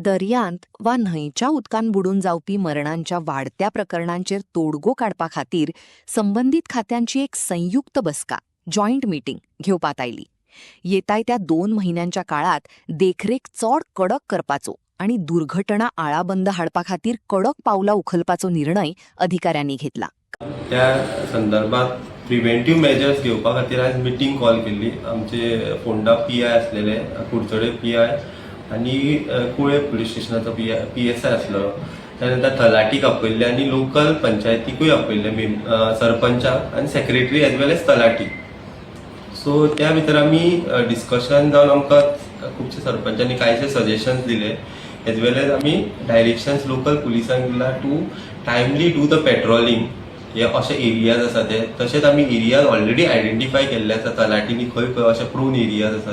दर्यांत वा न्हंयच्या उदकान बुडून जावपी मरणांच्या वाडत्या प्रकरणांचेर तोडगो काडपा खातीर संबंदीत खात्यांची एक संयुक्त बसका जॉयंट मीटिंग घेवपात आयली. येतायत्या 2 म्हयन्यांच्या काळात देखरेख चड कडक करपाचो आनी दुर्घटना आळाबंद हाडपा खातीर कडक पावलां उखलपाचो निर्णय अधिकाऱ्यांनी घेतला. त्या संदर्भात प्रिव्हेंटिव्ह मेजर्स घेवपा खातीर आज मिटींग कॉल केल्ली. आमचे फोंडा PI आसलेले, कुडचडे PI आनी कुळे पुलीस स्टेशनाचो PSI आसलो. त्यानंतर तलाटीक आपयल्ले आनी लोकल पंचायतीकूय आपयल्ले, सरपंचाक आनी secretary as well as talathi. So त्या भितर आमी डिस्कशन जावन आमकां खुबशे सरपंचांनी कांयशे सजेशन्स दिले. एज वेल एज आमी डायरेक्शन्स लोकल पुलिसांक दिला to timely do the patrolling. हे अशे एरियाज आसा तशेंच आमी एरियाज ऑलरेडी आयडेंटिफाय केल्ले आसा तलाटींनी, खंय खंय अशे प्रोन एरियाज आसा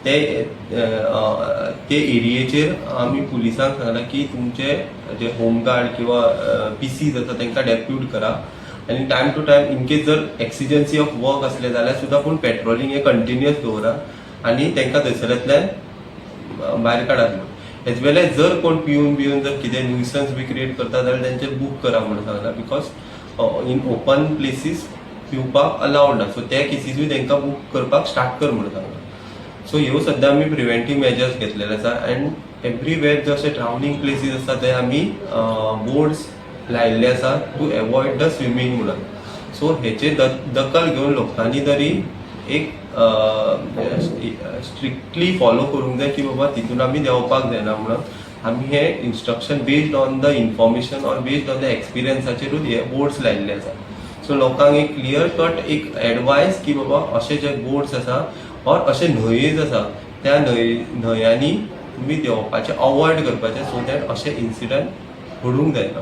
ते एरियेचेर आमी पुलिसांक सांगला की तुमचे जे होमगार्ड किंवा PCs आसा तांकां डेप्यूट करा आनी time to time in case जर एक्सिजन्सी ऑफ वर्क असले जाल्यार सुद्दां पूण पेट्रोलिंग हे कंटिन्युअस दवरा आनी तांकां थंयसरांतल्यान भायर काडात. एज वेल एज जर कोण पिवन जर कितें न्यूसन्स बी क्रिएट करता जाल्यार तांचे बूक करा म्हणून सांगला. बिकॉज इन ओपन प्लेसीस पिवपाक अलावड ना. सो त्या केसीसूय तांकां बूक करपाक स्टार्ट कर म्हणून सांगला. सो ह्यो सद्या आमी प्रिव्हेंटिव्ह मेजर्स घेतलेले आसा अँड एवरीवेर जशे ट्रॅव्हलिंग प्लेसीस आसा ते आमी बोर्ड्स लायिल्ले आसा टू एवॉयड द स्विमींग म्हणून. सो हेचे दखल घेवन लोकांनी तरी एक स्ट्रिक्टली फॉलो करूंक जाय की बाबा तितून आमी देंवपाक जायना म्हणून. आमी हे instruction based on the information or based on the एक्सपिरियन्साचेरूच हे बोर्ड्स लायिल्ले आसा. सो लोकांक एक क्लियर कट एक एडवायस की बाबा अशे जे बोर्ड्स आसा और अशे न्हंयेज आसा त्या न्हंयांनी तुमी देंवपाचें अवॉयड करपाचें सो दॅट अशे इन्सिडंट घडूंक जायना.